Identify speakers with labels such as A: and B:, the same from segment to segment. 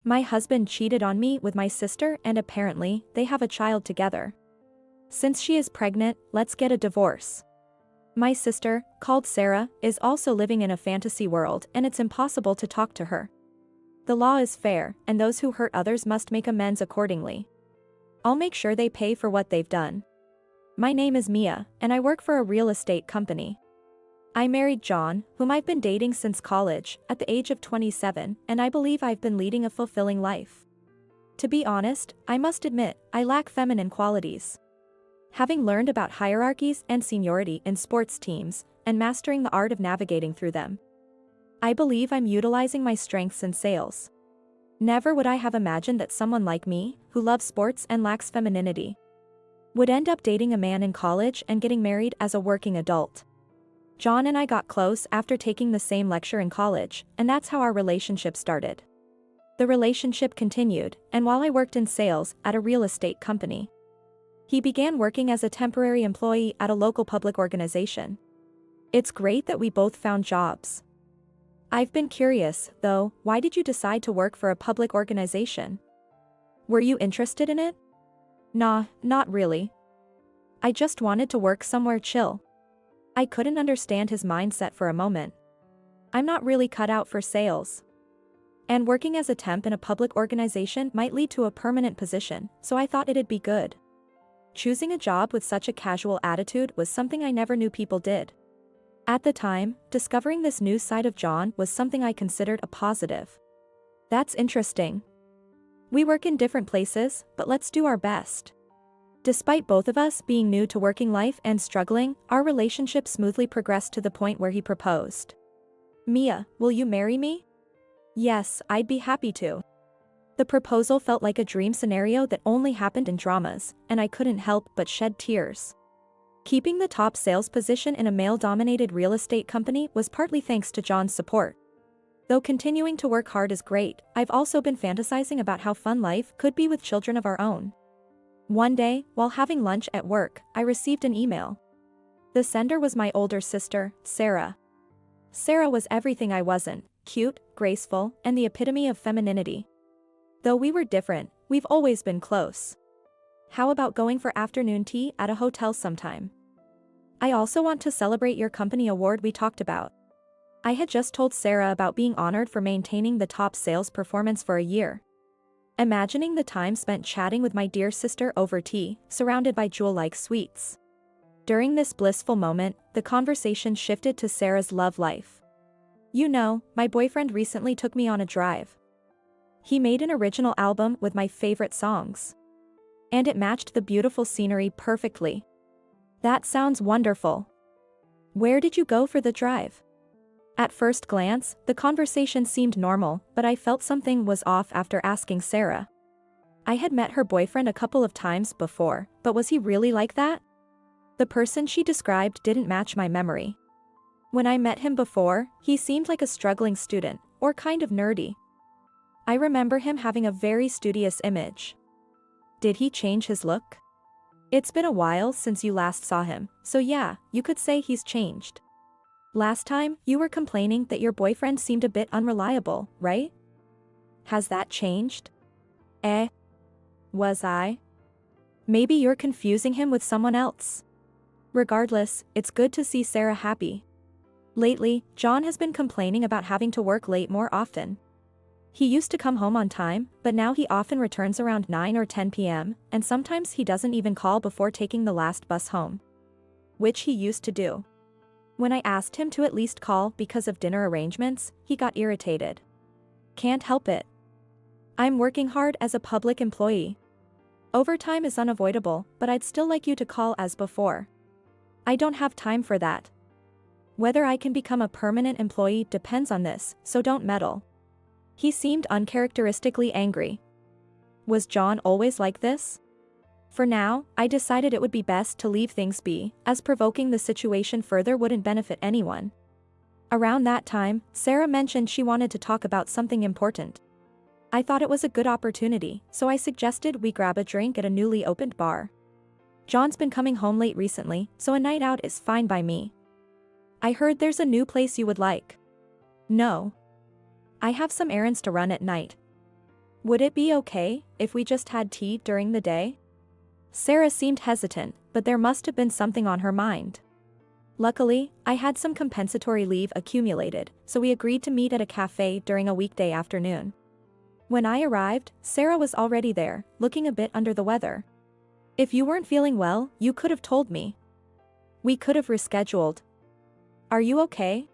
A: My husband cheated on me with my sister and apparently, they have a child together. Since she is pregnant, let's get a divorce. My sister, called Sarah, is also living in a fantasy world and it's impossible to talk to her. The law is fair, and those who hurt others must make amends accordingly. I'll make sure they pay for what they've done. My name is Mia, and I work for a real estate company. I married John, whom I've been dating since college, at the age of 27, and I believe I've been leading a fulfilling life. To be honest, I must admit, I lack feminine qualities. Having learned about hierarchies and seniority in sports teams, and mastering the art of navigating through them, I believe I'm utilizing my strengths in sales. Never would I have imagined that someone like me, who loves sports and lacks femininity, would end up dating a man in college and getting married as a working adult. John and I got close after taking the same lecture in college, and that's how our relationship started. The relationship continued, and while I worked in sales at a real estate company, he began working as a temporary employee at a local public organization. It's great that we both found jobs. I've been curious, though, why did you decide to work for a public organization? Were you interested in it? Nah, not really. I just wanted to work somewhere chill. I couldn't understand his mindset for a moment. I'm not really cut out for sales. And working as a temp in a public organization might lead to a permanent position, so I thought it'd be good. Choosing a job with such a casual attitude was something I never knew people did. At the time, discovering this new side of John was something I considered a positive. That's interesting. We work in different places, but let's do our best. Despite both of us being new to working life and struggling, our relationship smoothly progressed to the point where he proposed. Mia, will you marry me? Yes, I'd be happy to. The proposal felt like a dream scenario that only happened in dramas, and I couldn't help but shed tears. Keeping the top sales position in a male-dominated real estate company was partly thanks to John's support. Though continuing to work hard is great, I've also been fantasizing about how fun life could be with children of our own. One day, while having lunch at work, I received an email. The sender was my older sister, Sarah. Sarah was everything I wasn't: cute, graceful, and the epitome of femininity. Though we were different, we've always been close. How about going for afternoon tea at a hotel sometime? I also want to celebrate your company award we talked about. I had just told Sarah about being honored for maintaining the top sales performance for a year. Imagining the time spent chatting with my dear sister over tea, surrounded by jewel-like sweets. During this blissful moment, the conversation shifted to Sarah's love life. You know, my boyfriend recently took me on a drive. He made an original album with my favorite songs. And it matched the beautiful scenery perfectly. That sounds wonderful. Where did you go for the drive? At first glance, the conversation seemed normal, but I felt something was off after asking Sarah. I had met her boyfriend a couple of times before, but was he really like that? The person she described didn't match my memory. When I met him before, he seemed like a struggling student, or kind of nerdy. I remember him having a very studious image. Did he change his look? It's been a while since you last saw him, so yeah, you could say he's changed. Last time, you were complaining that your boyfriend seemed a bit unreliable, right? Has that changed? Was I? Maybe you're confusing him with someone else. Regardless, it's good to see Sarah happy. Lately, John has been complaining about having to work late more often. He used to come home on time, but now he often returns around 9 or 10 p.m., and sometimes he doesn't even call before taking the last bus home. Which he used to do. When I asked him to at least call because of dinner arrangements, he got irritated. Can't help it. I'm working hard as a public employee. Overtime is unavoidable, but I'd still like you to call as before. I don't have time for that. Whether I can become a permanent employee depends on this, so don't meddle. He seemed uncharacteristically angry. Was John always like this? For now, I decided it would be best to leave things be, as provoking the situation further wouldn't benefit anyone. Around that time, Sarah mentioned she wanted to talk about something important. I thought it was a good opportunity, so I suggested we grab a drink at a newly opened bar. John's been coming home late recently, so a night out is fine by me. I heard there's a new place you would like. No. I have some errands to run at night. Would it be okay if we just had tea during the day? Sarah seemed hesitant, but there must have been something on her mind. Luckily, I had some compensatory leave accumulated, so we agreed to meet at a cafe during a weekday afternoon. When I arrived, Sarah was already there, looking a bit under the weather. If you weren't feeling well, you could have told me. We could have rescheduled. Are you okay?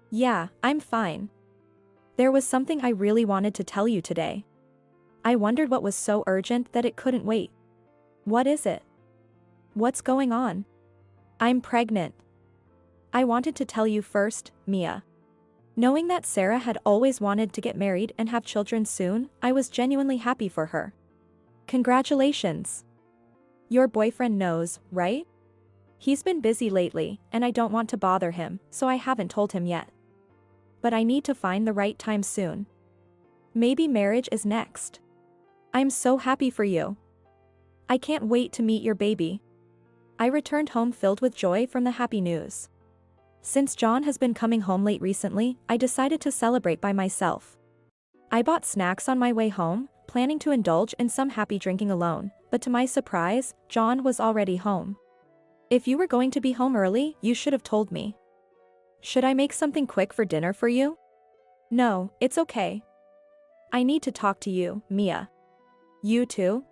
A: Yeah, I'm fine. There was something I really wanted to tell you today. I wondered what was so urgent that it couldn't wait. What is it? What's going on? I'm pregnant. I wanted to tell you first, Mia. Knowing that Sarah had always wanted to get married and have children soon, I was genuinely happy for her. Congratulations. Your boyfriend knows, right? He's been busy lately, and I don't want to bother him, so I haven't told him yet. But I need to find the right time soon. Maybe marriage is next. I'm so happy for you. I can't wait to meet your baby. I returned home filled with joy from the happy news. Since John has been coming home late recently, I decided to celebrate by myself. I bought snacks on my way home, planning to indulge in some happy drinking alone, but to my surprise, John was already home. If you were going to be home early, you should have told me. Should I make something quick for dinner for you? No, it's okay. I need to talk to you, Mia. You too?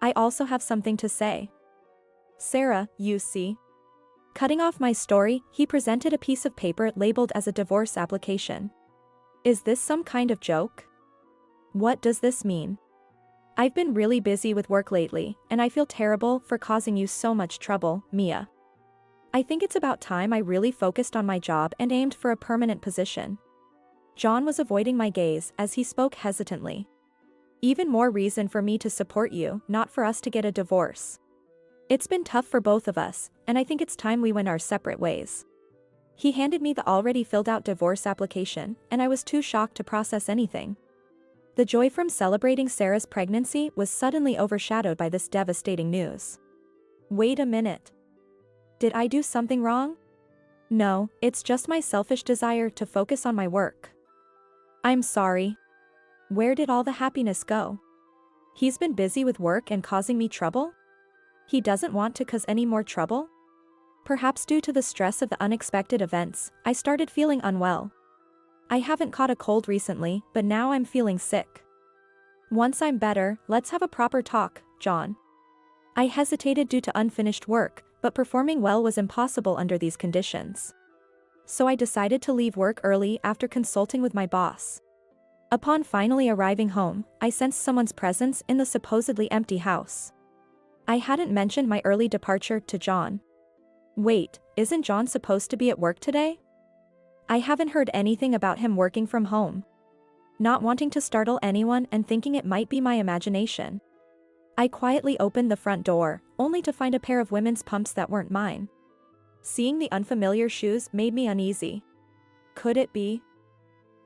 A: I also have something to say. Sarah, you see. Cutting off my story, he presented a piece of paper labeled as a divorce application. Is this some kind of joke? What does this mean? I've been really busy with work lately, and I feel terrible for causing you so much trouble, Mia. I think it's about time I really focused on my job and aimed for a permanent position. John was avoiding my gaze as he spoke hesitantly. Even more reason for me to support you, not for us to get a divorce. It's been tough for both of us, and I think it's time we went our separate ways. He handed me the already filled out divorce application, and I was too shocked to process anything. The joy from celebrating Sarah's pregnancy was suddenly overshadowed by this devastating news. Wait a minute. Did I do something wrong? No, it's just my selfish desire to focus on my work. I'm sorry. Where did all the happiness go? He's been busy with work and causing me trouble? He doesn't want to cause any more trouble? Perhaps due to the stress of the unexpected events, I started feeling unwell. I haven't caught a cold recently, but now I'm feeling sick. Once I'm better, let's have a proper talk, John. I hesitated due to unfinished work, but performing well was impossible under these conditions. So I decided to leave work early after consulting with my boss. Upon finally arriving home, I sensed someone's presence in the supposedly empty house. I hadn't mentioned my early departure to John. Wait, isn't John supposed to be at work today? I haven't heard anything about him working from home. Not wanting to startle anyone and thinking it might be my imagination, I quietly opened the front door, only to find a pair of women's pumps that weren't mine. Seeing the unfamiliar shoes made me uneasy. Could it be?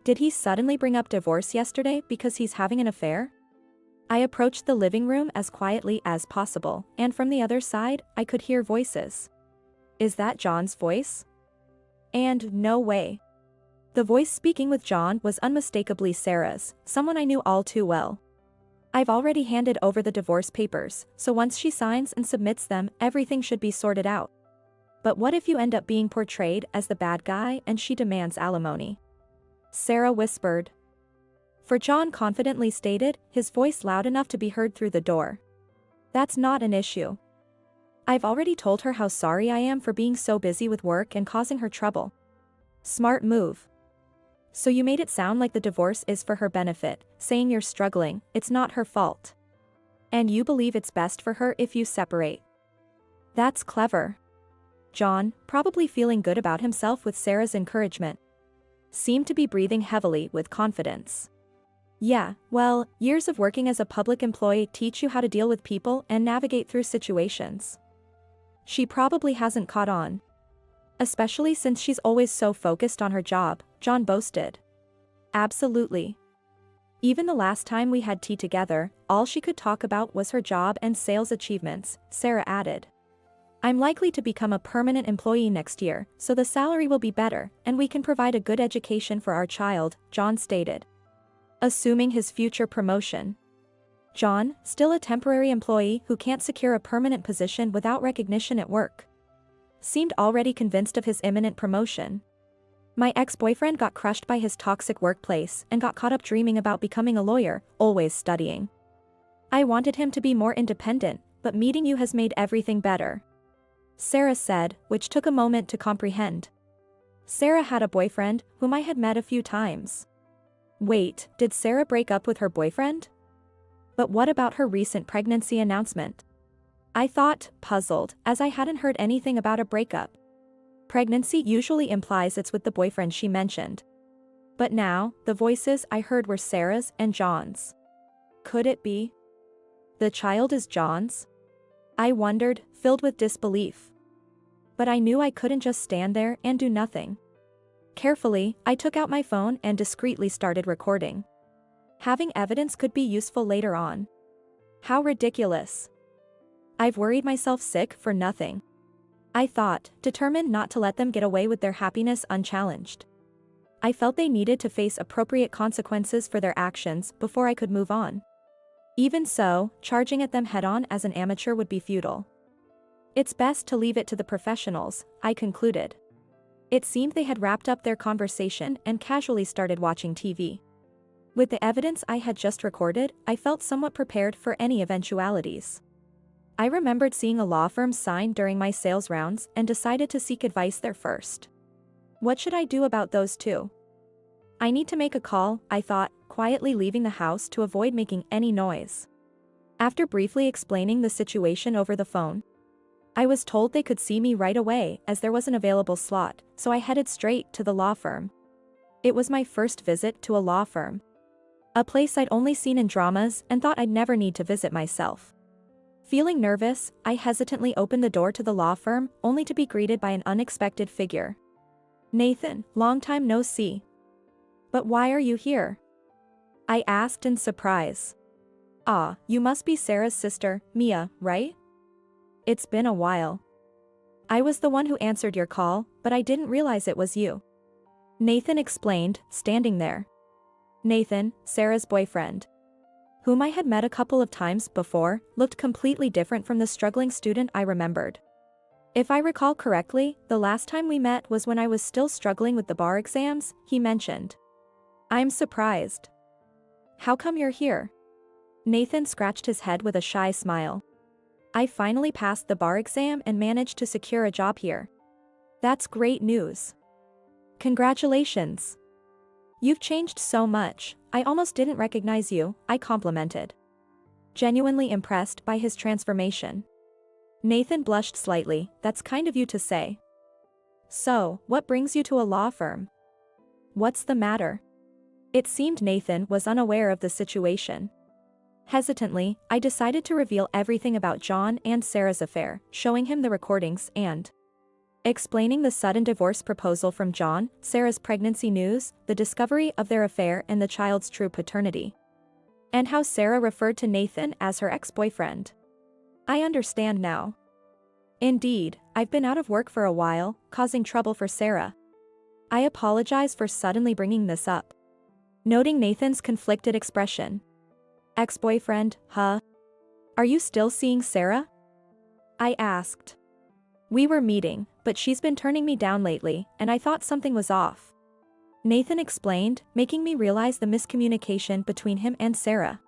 A: Did he suddenly bring up divorce yesterday because he's having an affair? I approached the living room as quietly as possible, and from the other side, I could hear voices. Is that John's voice? And no way. The voice speaking with John was unmistakably Sarah's, someone I knew all too well. I've already handed over the divorce papers, so once she signs and submits them, everything should be sorted out. But what if you end up being portrayed as the bad guy and she demands alimony? Sarah whispered. For John confidently stated, his voice loud enough to be heard through the door. That's not an issue. I've already told her how sorry I am for being so busy with work and causing her trouble. Smart move. So you made it sound like the divorce is for her benefit, saying you're struggling, it's not her fault. And you believe it's best for her if you separate. That's clever. John, probably feeling good about himself with Sarah's encouragement, seemed to be breathing heavily with confidence. Yeah, well, years of working as a public employee teach you how to deal with people and navigate through situations. She probably hasn't caught on. Especially since she's always so focused on her job, John boasted. Absolutely. Even the last time we had tea together, all she could talk about was her job and sales achievements, Sarah added. I'm likely to become a permanent employee next year, so the salary will be better, and we can provide a good education for our child, John stated. assuming his future promotion. John, still a temporary employee who can't secure a permanent position without recognition at work, seemed already convinced of his imminent promotion. My ex-boyfriend got crushed by his toxic workplace and got caught up dreaming about becoming a lawyer, always studying. I wanted him to be more independent, but meeting you has made everything better, Sarah said, which took a moment to comprehend. Sarah had a boyfriend, whom I had met a few times. Wait, did Sarah break up with her boyfriend? But what about her recent pregnancy announcement? I thought, puzzled, as I hadn't heard anything about a breakup. Pregnancy usually implies it's with the boyfriend she mentioned. But now, the voices I heard were Sarah's and John's. Could it be? The child is John's? I wondered, filled with disbelief. But I knew I couldn't just stand there and do nothing. Carefully, I took out my phone and discreetly started recording. Having evidence could be useful later on. How ridiculous. I've worried myself sick for nothing, I thought, determined not to let them get away with their happiness unchallenged. I felt they needed to face appropriate consequences for their actions before I could move on. Even so, charging at them head-on as an amateur would be futile. It's best to leave it to the professionals, I concluded. It seemed they had wrapped up their conversation and casually started watching TV. With the evidence I had just recorded, I felt somewhat prepared for any eventualities. I remembered seeing a law firm sign during my sales rounds and decided to seek advice there first. What should I do about those two? I need to make a call, I thought, quietly leaving the house to avoid making any noise. After briefly explaining the situation over the phone, I was told they could see me right away as there was an available slot, so I headed straight to the law firm. It was my first visit to a law firm, a place I'd only seen in dramas and thought I'd never need to visit myself. Feeling nervous, I hesitantly opened the door to the law firm, only to be greeted by an unexpected figure. Nathan, long time no see. But why are you here? I asked in surprise. Ah, you must be Sarah's sister, Mia, right? It's been a while. I was the one who answered your call, but I didn't realize it was you, Nathan explained, standing there. Nathan, Sarah's boyfriend, whom I had met a couple of times before, looked completely different from the struggling student I remembered. If I recall correctly, the last time we met was when I was still struggling with the bar exams, he mentioned. I'm surprised. How come you're here? Nathan scratched his head with a shy smile. I finally passed the bar exam and managed to secure a job here. That's great news. Congratulations. You've changed so much, I almost didn't recognize you, I complimented, genuinely impressed by his transformation. Nathan blushed slightly, that's kind of you to say. So, what brings you to a law firm? What's the matter? It seemed Nathan was unaware of the situation. Hesitantly, I decided to reveal everything about John and Sarah's affair, showing him the recordings and explaining the sudden divorce proposal from John, Sarah's pregnancy news, the discovery of their affair and the child's true paternity, and how Sarah referred to Nathan as her ex-boyfriend. I understand now. Indeed, I've been out of work for a while, causing trouble for Sarah. I apologize for suddenly bringing this up, noting Nathan's conflicted expression. Ex-boyfriend, huh? Are you still seeing Sarah? I asked. We were meeting, but she's been turning me down lately, and I thought something was off, Nathan explained, making me realize the miscommunication between him and Sarah.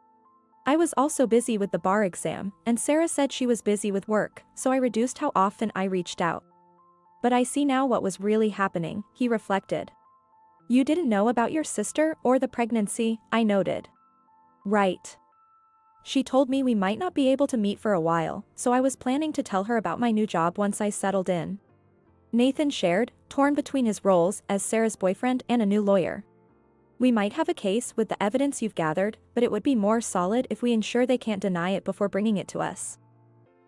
A: I was also busy with the bar exam, and Sarah said she was busy with work, so I reduced how often I reached out. But I see now what was really happening, he reflected. You didn't know about your sister or the pregnancy, I noted. Right. She told me we might not be able to meet for a while, so I was planning to tell her about my new job once I settled in, Nathan shared, torn between his roles as Sarah's boyfriend and a new lawyer. We might have a case with the evidence you've gathered, but it would be more solid if we ensure they can't deny it before bringing it to us,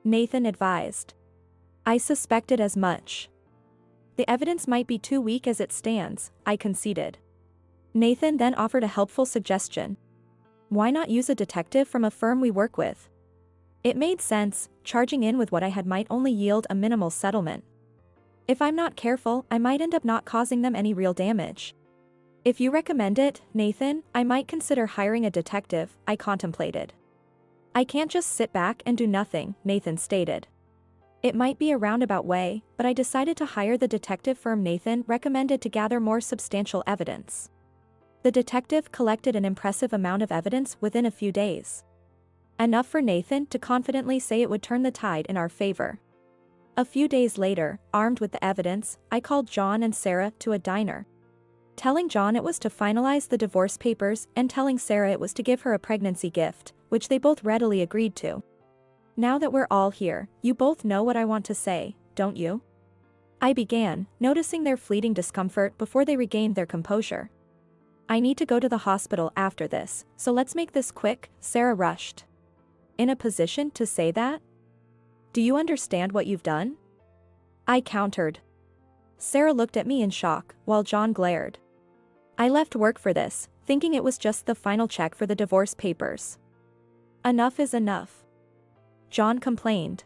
A: Nathan advised. I suspected as much. The evidence might be too weak as it stands, I conceded. Nathan then offered a helpful suggestion. Why not use a detective from a firm we work with? It made sense, charging in with what I had might only yield a minimal settlement. If I'm not careful, I might end up not causing them any real damage. If you recommend it, Nathan, I might consider hiring a detective, I contemplated. I can't just sit back and do nothing, Nathan stated. It might be a roundabout way, but I decided to hire the detective firm Nathan recommended to gather more substantial evidence. The detective collected an impressive amount of evidence within a few days. Enough for Nathan to confidently say it would turn the tide in our favor. A few days later, armed with the evidence, I called John and Sarah to a diner. Telling John it was to finalize the divorce papers and telling Sarah it was to give her a pregnancy gift, which they both readily agreed to. Now that we're all here, you both know what I want to say, don't you? I began, noticing their fleeting discomfort before they regained their composure. I need to go to the hospital after this, so let's make this quick, Sarah rushed. In a position to say that? Do you understand what you've done? I countered. Sarah looked at me in shock, while John glared. I left work for this, thinking it was just the final check for the divorce papers. Enough is enough. John complained.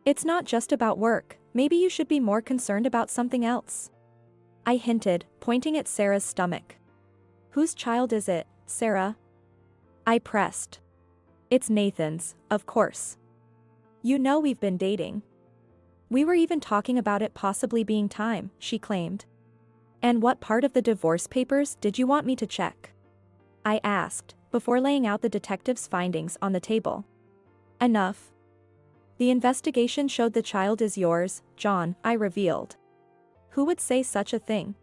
A: It's not just about work, maybe you should be more concerned about something else. I hinted, pointing at Sarah's stomach. Whose child is it, Sarah? I pressed. It's Nathan's, of course. You know we've been dating. We were even talking about it possibly being time, she claimed. And what part of the divorce papers did you want me to check? I asked, before laying out the detective's findings on the table. Enough. The investigation showed the child is yours, John, I revealed. Who would say such a thing?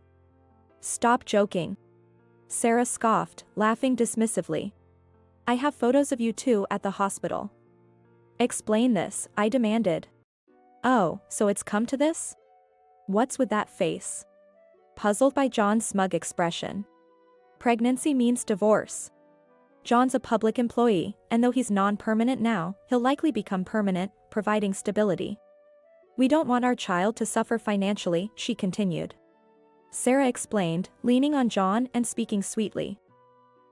A: Stop joking. Sarah scoffed, laughing dismissively. I have photos of you two at the hospital. Explain this, I demanded. Oh, so it's come to this? What's with that face? Puzzled by John's smug expression. Pregnancy means divorce. John's a public employee, and though he's non-permanent now, he'll likely become permanent, providing stability. We don't want our child to suffer financially, she continued. Sarah explained, leaning on John and speaking sweetly.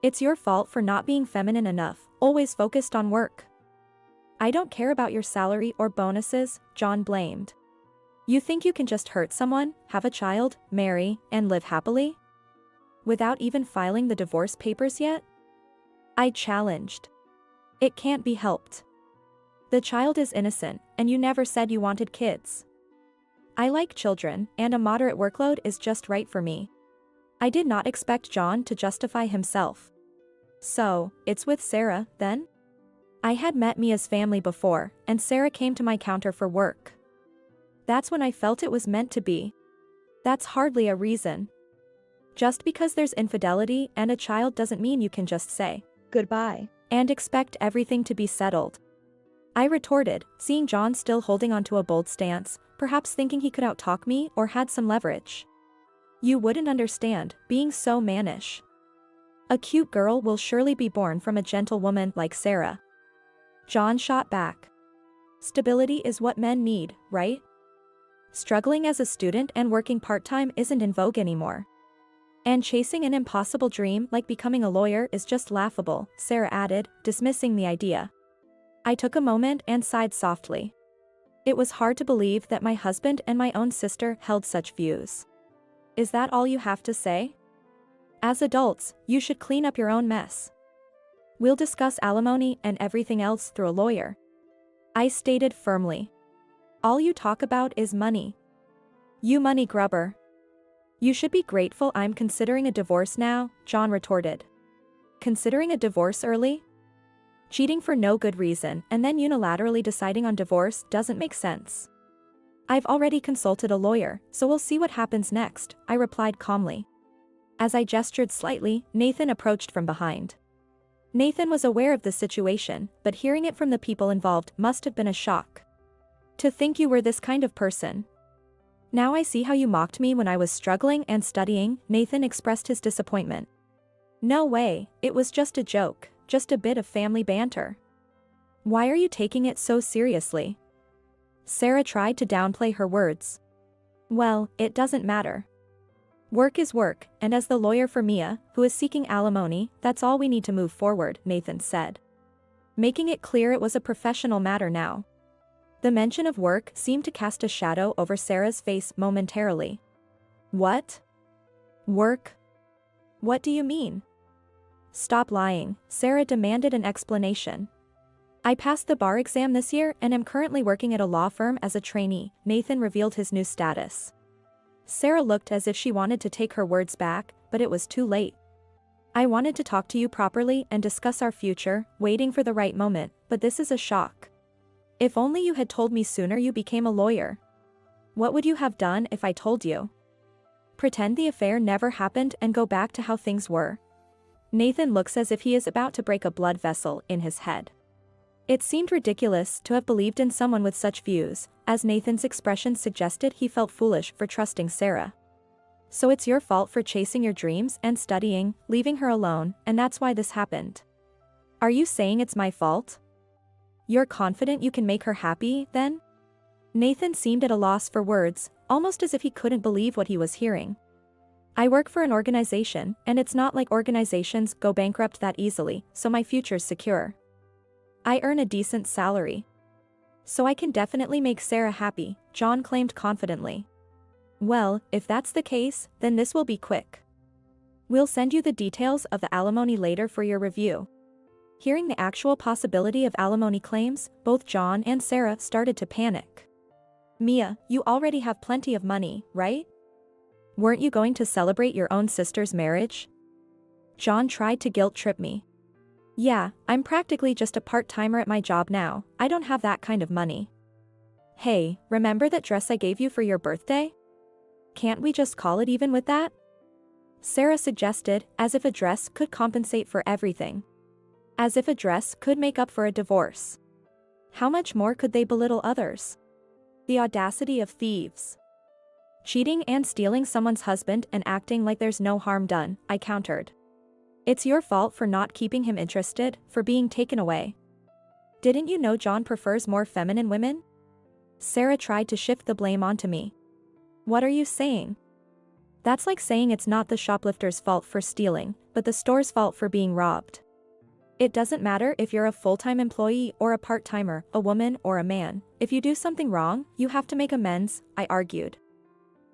A: It's your fault for not being feminine enough, always focused on work. I don't care about your salary or bonuses, John blamed. You think you can just hurt someone, have a child, marry, and live happily? Without even filing the divorce papers yet? I challenged. It can't be helped. The child is innocent, and you never said you wanted kids. I like children, and a moderate workload is just right for me. I did not expect John to justify himself. So, it's with Sarah, then? I had met Mia's family before, and Sarah came to my counter for work. That's when I felt it was meant to be. That's hardly a reason. Just because there's infidelity and a child doesn't mean you can just say goodbye and expect everything to be settled. I retorted, seeing John still holding onto a bold stance, perhaps thinking he could outtalk me or had some leverage. You wouldn't understand, being so mannish. A cute girl will surely be born from a gentle woman like Sarah. John shot back. Stability is what men need, right? Struggling as a student and working part-time isn't in vogue anymore. And chasing an impossible dream like becoming a lawyer is just laughable, Sarah added, dismissing the idea. I took a moment and sighed softly. It was hard to believe that my husband and my own sister held such views. Is that all you have to say? As adults, you should clean up your own mess. We'll discuss alimony and everything else through a lawyer. I stated firmly. All you talk about is money. You money grubber. You should be grateful I'm considering a divorce now, John retorted. Considering a divorce early? Cheating for no good reason and then unilaterally deciding on divorce doesn't make sense. I've already consulted a lawyer, so we'll see what happens next, I replied calmly. As I gestured slightly, Nathan approached from behind. Nathan was aware of the situation, but hearing it from the people involved must have been a shock. To think you were this kind of person. Now I see how you mocked me when I was struggling and studying, Nathan expressed his disappointment. No way, it was just a joke, just a bit of family banter. Why are you taking it so seriously? Sarah tried to downplay her words. Well, it doesn't matter. Work is work, and as the lawyer for Mia, who is seeking alimony, that's all we need to move forward, Nathan said. Making it clear it was a professional matter now. The mention of work seemed to cast a shadow over Sarah's face momentarily. What? Work? What do you mean? Stop lying, Sarah demanded an explanation. I passed the bar exam this year and am currently working at a law firm as a trainee, Nathan revealed his new status. Sarah looked as if she wanted to take her words back, but it was too late. I wanted to talk to you properly and discuss our future, waiting for the right moment, but this is a shock. If only you had told me sooner you became a lawyer. What would you have done if I told you? Pretend the affair never happened and go back to how things were. Nathan looks as if he is about to break a blood vessel in his head. It seemed ridiculous to have believed in someone with such views, as Nathan's expression suggested he felt foolish for trusting Sarah. So it's your fault for chasing your dreams and studying, leaving her alone, and that's why this happened. Are you saying it's my fault? You're confident you can make her happy, then? Nathan seemed at a loss for words, almost as if he couldn't believe what he was hearing. I work for an organization, and it's not like organizations go bankrupt that easily, so my future's secure. I earn a decent salary. So I can definitely make Sarah happy, John claimed confidently. Well, if that's the case, then this will be quick. We'll send you the details of the alimony later for your review. Hearing the actual possibility of alimony claims, both John and Sarah started to panic. Mia, you already have plenty of money, right? Weren't you going to celebrate your own sister's marriage? John tried to guilt-trip me. Yeah, I'm practically just a part-timer at my job now, I don't have that kind of money. Hey, remember that dress I gave you for your birthday? Can't we just call it even with that? Sarah suggested, as if a dress could compensate for everything. As if a dress could make up for a divorce. How much more could they belittle others? The audacity of thieves. Cheating and stealing someone's husband and acting like there's no harm done, I countered. It's your fault for not keeping him interested, for being taken away. Didn't you know John prefers more feminine women? Sarah tried to shift the blame onto me. What are you saying? That's like saying it's not the shoplifter's fault for stealing, but the store's fault for being robbed. It doesn't matter if you're a full-time employee or a part-timer, a woman or a man. If you do something wrong, you have to make amends, I argued.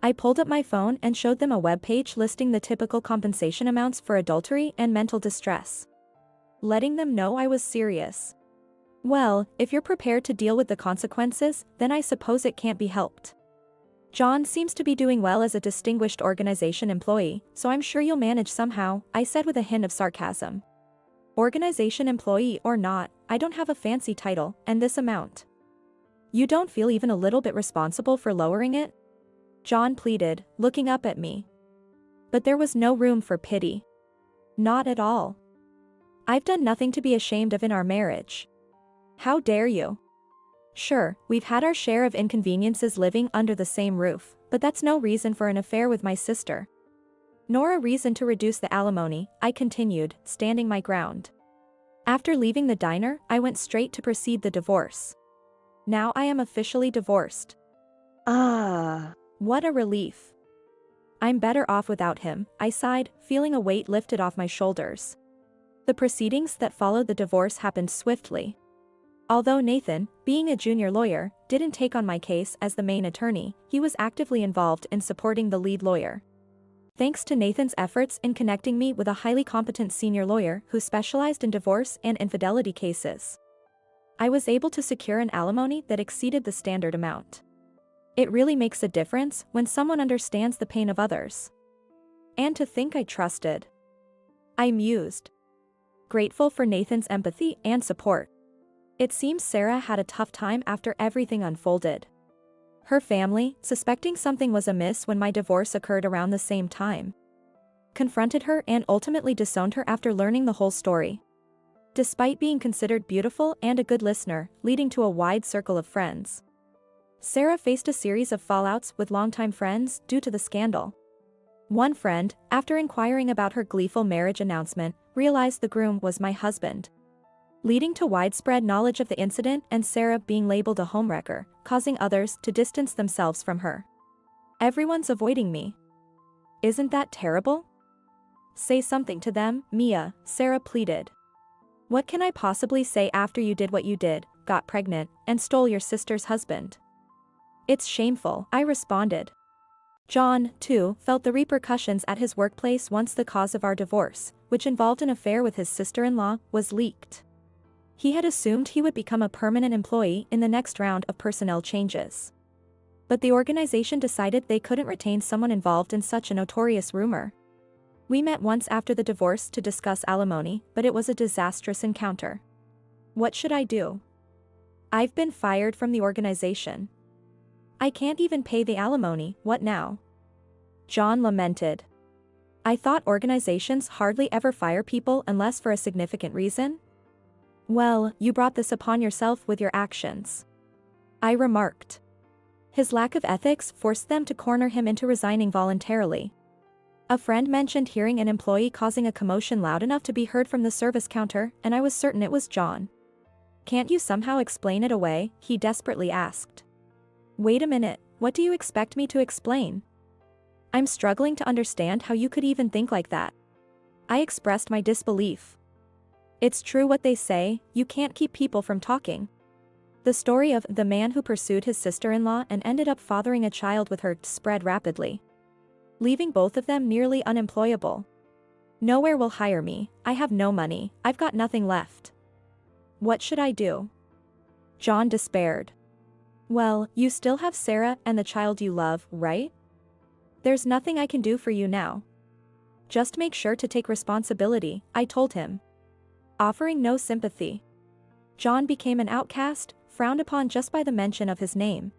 A: I pulled up my phone and showed them a webpage listing the typical compensation amounts for adultery and mental distress. Letting them know I was serious. Well, if you're prepared to deal with the consequences, then I suppose it can't be helped. John seems to be doing well as a distinguished organization employee, so I'm sure you'll manage somehow, I said with a hint of sarcasm. Organization employee or not, I don't have a fancy title, and this amount. You don't feel even a little bit responsible for lowering it? John pleaded, looking up at me. But there was no room for pity. Not at all. I've done nothing to be ashamed of in our marriage. How dare you? Sure, we've had our share of inconveniences living under the same roof, but that's no reason for an affair with my sister. Nor a reason to reduce the alimony, I continued, standing my ground. After leaving the diner, I went straight to proceed the divorce. Now I am officially divorced. What a relief. I'm better off without him, I sighed, feeling a weight lifted off my shoulders. The proceedings that followed the divorce happened swiftly. Although Nathan, being a junior lawyer, didn't take on my case as the main attorney, he was actively involved in supporting the lead lawyer. Thanks to Nathan's efforts in connecting me with a highly competent senior lawyer who specialized in divorce and infidelity cases, I was able to secure an alimony that exceeded the standard amount. It really makes a difference when someone understands the pain of others. And to think I trusted. I mused. Grateful for Nathan's empathy and support. It seems Sarah had a tough time after everything unfolded. Her family, suspecting something was amiss when my divorce occurred around the same time, confronted her and ultimately disowned her after learning the whole story. Despite being considered beautiful and a good listener, leading to a wide circle of friends, Sarah faced a series of fallouts with longtime friends due to the scandal. One friend, after inquiring about her gleeful marriage announcement, realized the groom was my husband, leading to widespread knowledge of the incident and Sarah being labeled a homewrecker, causing others to distance themselves from her. Everyone's avoiding me. Isn't that terrible? Say something to them, Mia, Sarah pleaded. What can I possibly say after you did what you did, got pregnant, and stole your sister's husband? It's shameful, I responded. John, too, felt the repercussions at his workplace once the cause of our divorce, which involved an affair with his sister-in-law, was leaked. He had assumed he would become a permanent employee in the next round of personnel changes. But the organization decided they couldn't retain someone involved in such a notorious rumor. We met once after the divorce to discuss alimony, but it was a disastrous encounter. What should I do? I've been fired from the organization. I can't even pay the alimony, what now? John lamented. I thought organizations hardly ever fire people unless for a significant reason? Well, you brought this upon yourself with your actions, I remarked. His lack of ethics forced them to corner him into resigning voluntarily. A friend mentioned hearing an employee causing a commotion loud enough to be heard from the service counter, and I was certain it was John. Can't you somehow explain it away? He desperately asked. Wait a minute, what do you expect me to explain? I'm struggling to understand how you could even think like that. I expressed my disbelief. It's true what they say, you can't keep people from talking. The story of the man who pursued his sister-in-law and ended up fathering a child with her spread rapidly, leaving both of them nearly unemployable. Nowhere will hire me, I have no money, I've got nothing left. What should I do? John despaired. Well, you still have Sarah and the child you love, right? There's nothing I can do for you now. Just make sure to take responsibility, I told him. Offering no sympathy. John became an outcast, frowned upon just by the mention of his name.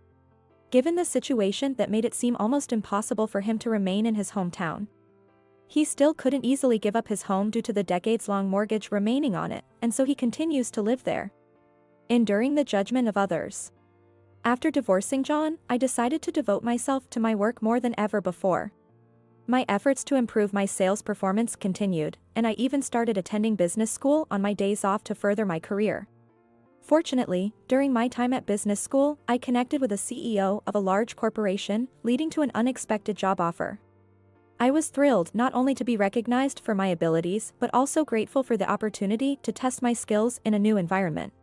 A: Given the situation that made it seem almost impossible for him to remain in his hometown. He still couldn't easily give up his home due to the decades-long mortgage remaining on it, and so he continues to live there, enduring the judgment of others. After divorcing John, I decided to devote myself to my work more than ever before. My efforts to improve my sales performance continued, and I even started attending business school on my days off to further my career. Fortunately, during my time at business school, I connected with a CEO of a large corporation, leading to an unexpected job offer. I was thrilled not only to be recognized for my abilities but also grateful for the opportunity to test my skills in a new environment.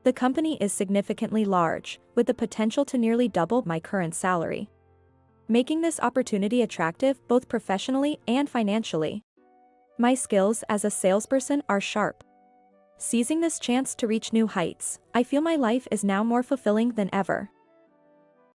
A: The company is significantly large, with the potential to nearly double my current salary, making this opportunity attractive both professionally and financially. My skills as a salesperson are sharp. Seizing this chance to reach new heights, I feel my life is now more fulfilling than ever.